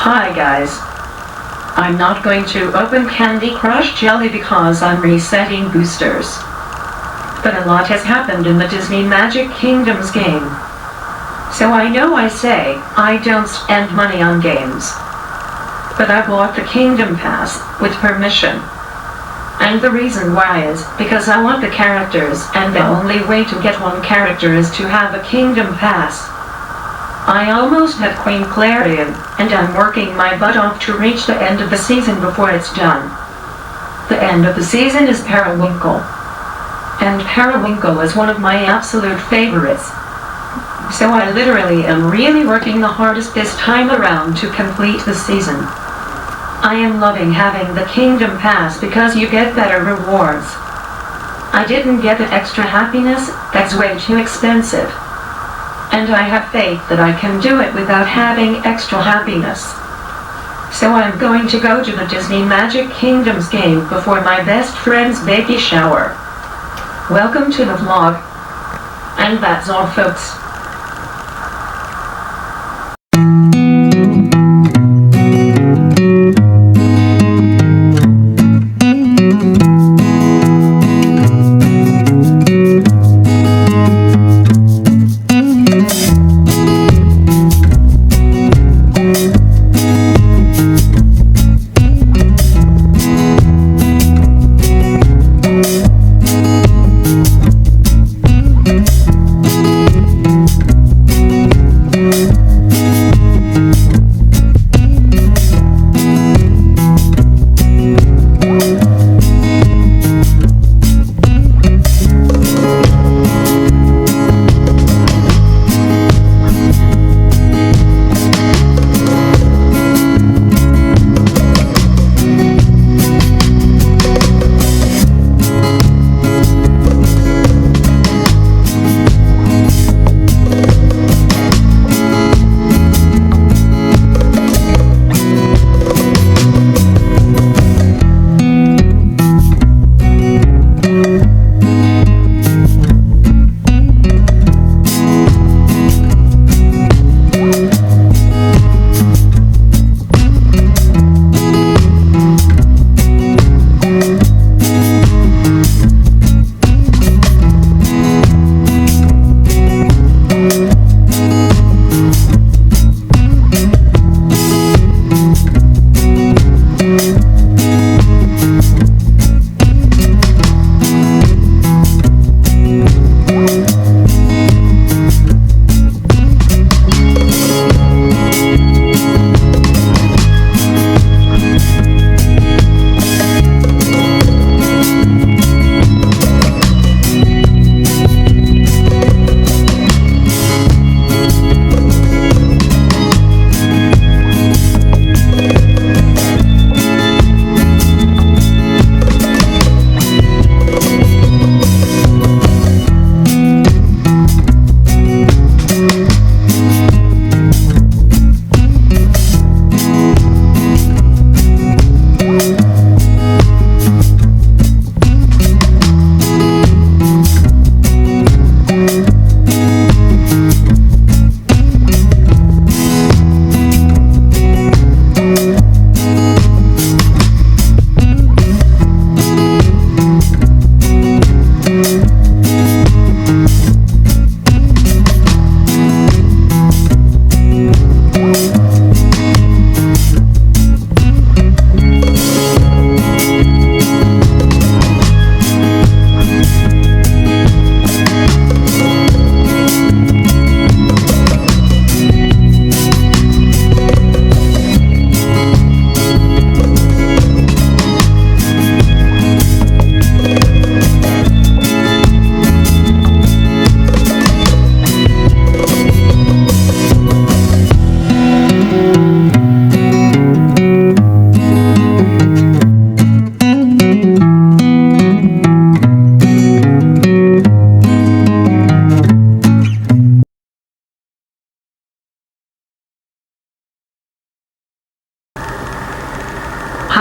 Hi guys. I'm not going to open Candy Crush Jelly because I'm resetting boosters. But a lot has happened in the Disney Magic Kingdoms game. So I know I say I don't spend money on games. But I bought the Kingdom Pass with permission. And the reason why is because I want the characters, and the only way to get one character is to have a Kingdom Pass. I almost have Queen Clarion, and I'm working my butt off to reach the end of the season before it's done. The end of the season is Periwinkle. And Periwinkle is one of my absolute favorites. So I literally am really working the hardest this time around to complete the season. I am loving having the Kingdom Pass because you get better rewards. I didn't get the extra happiness, that's way too expensive. And I have faith that I can do it without having extra happiness. So I'm going to go to the Disney Magic Kingdoms game before my best friend's baby shower. Welcome to the vlog. And that's all, folks.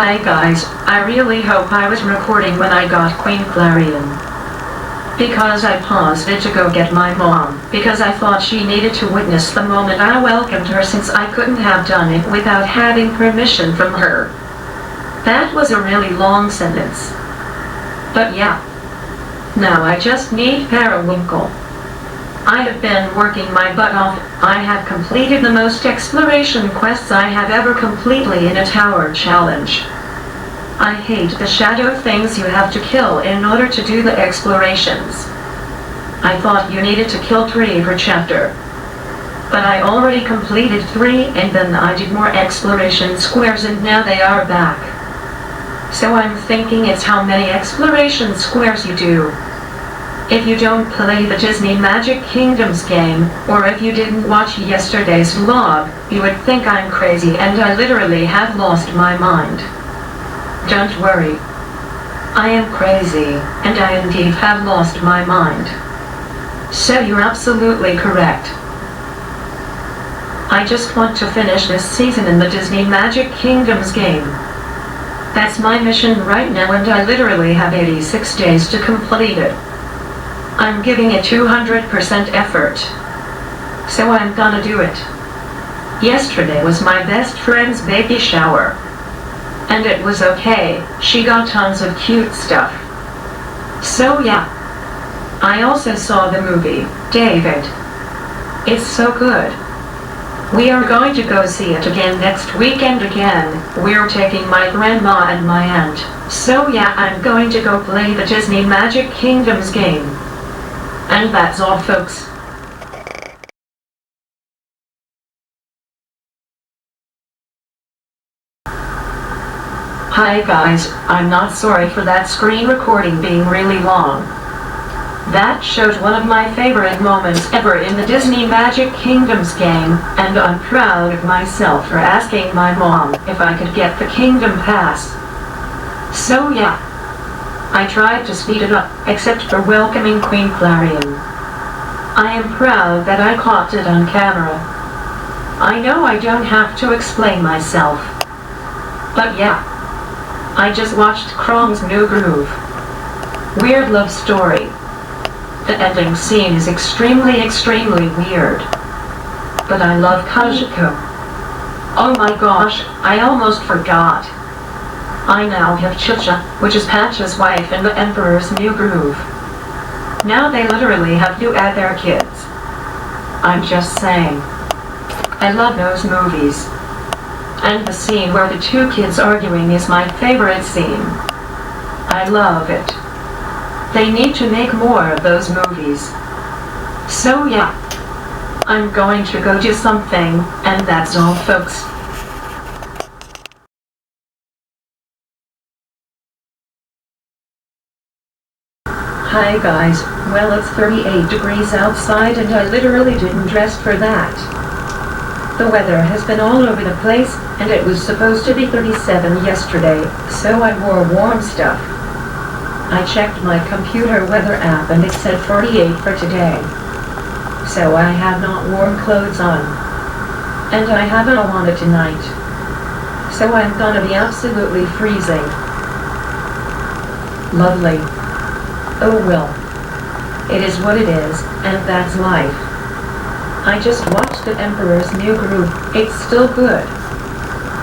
Hi guys, I really hope I was recording when I got Queen Clarion. Because I paused it to go get my mom, because I thought she needed to witness the moment I welcomed her since I couldn't have done it without having permission from her. That was a really long sentence. But yeah. Now I just need periwinkle. I have been working my butt off. I have completed the most exploration quests I have ever completely in a tower challenge. I hate the shadow things you have to kill in order to do the explorations. I thought you needed to kill 3 per chapter. But I already completed 3 and then I did more exploration squares and now they are back. So I'm thinking it's how many exploration squares you do. If you don't play the Disney Magic Kingdoms game, or if you didn't watch yesterday's vlog, you would think I'm crazy and I literally have lost my mind. Don't worry. I am crazy, and I indeed have lost my mind. So you're absolutely correct. I just want to finish this season in the Disney Magic Kingdoms game. That's my mission right now and I literally have 86 days to complete it. I'm giving it 200% effort. So I'm gonna do it. Yesterday was my best friend's baby shower. And it was okay, she got tons of cute stuff. So yeah. I also saw the movie, David. It's so good. We are going to go see it again next weekend again. We're taking my grandma and my aunt. So yeah, I'm going to go play the Disney Magic Kingdoms game. And that's all, folks. Hi guys, I'm not sorry for that screen recording being really long. That showed one of my favorite moments ever in the Disney Magic Kingdoms game, and I'm proud of myself for asking my mom if I could get the Kingdom Pass. So yeah, I tried to speed it up, except for welcoming Queen Clarion. I am proud that I caught it on camera. I know I don't have to explain myself. But yeah, I just watched Krong's new groove. Weird love story. The ending scene is extremely weird. But I love Kajiko. Oh my gosh, I almost forgot. I now have Chicha, which is Patcha's wife in the Emperor's new groove. Now they literally have you at their kids. I'm just saying. I love those movies. And the scene where the 2 kids arguing is my favorite scene. I love it. They need to make more of those movies. So yeah, I'm going to go do something, and that's all, folks. Hi guys, well it's 38 degrees outside and I literally didn't dress for that. The weather has been all over the place, and it was supposed to be 37 yesterday, so I wore warm stuff. I checked my computer weather app and it said 48 for today. So I have not warm clothes on. And I have an AWANA tonight. So I'm gonna be absolutely freezing. Lovely. Oh well. It is what it is, and that's life. I just watched the Emperor's new groove. It's still good.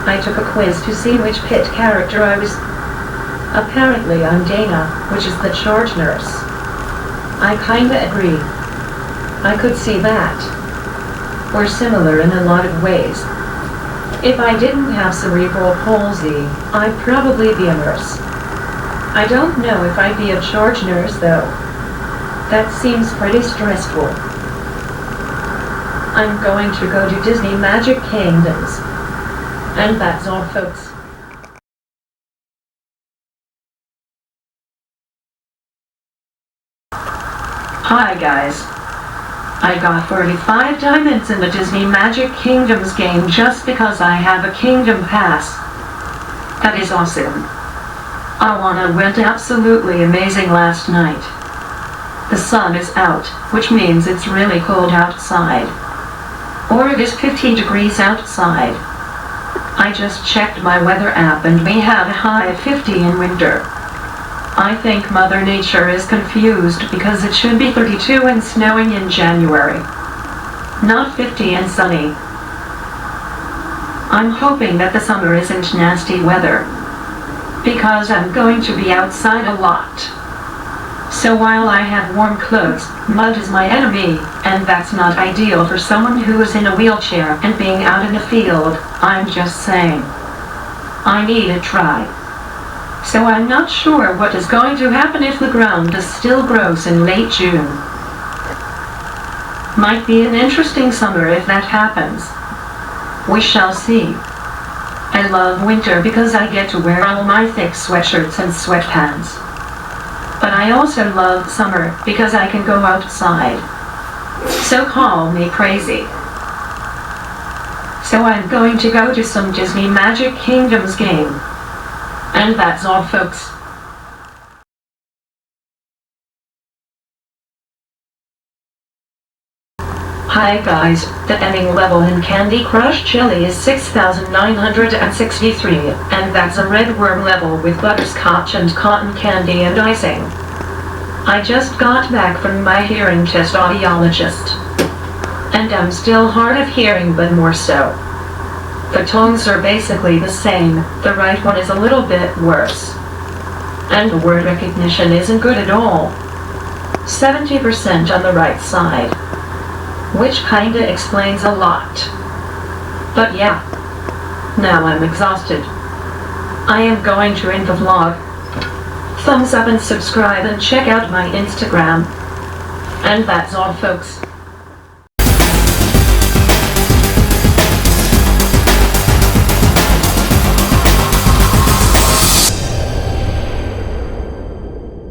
I took a quiz to see which Pitt character I was. Apparently I'm Dana, which is the charge nurse. I kinda agree. I could see that. We're similar in a lot of ways. If I didn't have cerebral palsy, I'd probably be a nurse. I don't know if I'd be a charge nurse though. That seems pretty stressful. I'm going to go to Disney Magic Kingdoms. And that's all, folks. Hi guys. I got 45 diamonds in the Disney Magic Kingdoms game just because I have a Kingdom Pass. That is awesome. AWANA went absolutely amazing last night. The sun is out, which means it's really cold outside. Or it is 15 degrees outside. I just checked my weather app and we have a high of 50 in winter. I think Mother Nature is confused because it should be 32 and snowing in January, not 50 and sunny. I'm hoping that the summer isn't nasty weather, because I'm going to be outside a lot. So while I have warm clothes, mud is my enemy, and that's not ideal for someone who is in a wheelchair and being out in the field. I'm just saying. I need a try. So I'm not sure what is going to happen if the ground is still gross in late June. Might be an interesting summer if that happens. We shall see. I love winter because I get to wear all my thick sweatshirts and sweatpants. But I also love summer because I can go outside. So call me crazy. So I'm going to go to some Disney Magic Kingdoms game. And that's all, folks. Hi guys, the ending level in Candy Crush Chili is 6,963, and that's a red worm level with butterscotch and cotton candy and icing. I just got back from my hearing test audiologist, and I'm still hard of hearing but more so. The tones are basically the same, the right one is a little bit worse. And the word recognition isn't good at all. 70% on the right side. Which kinda explains a lot. But yeah, now I'm exhausted. I am going to end the vlog. Thumbs up and subscribe and check out my Instagram. And that's all, folks.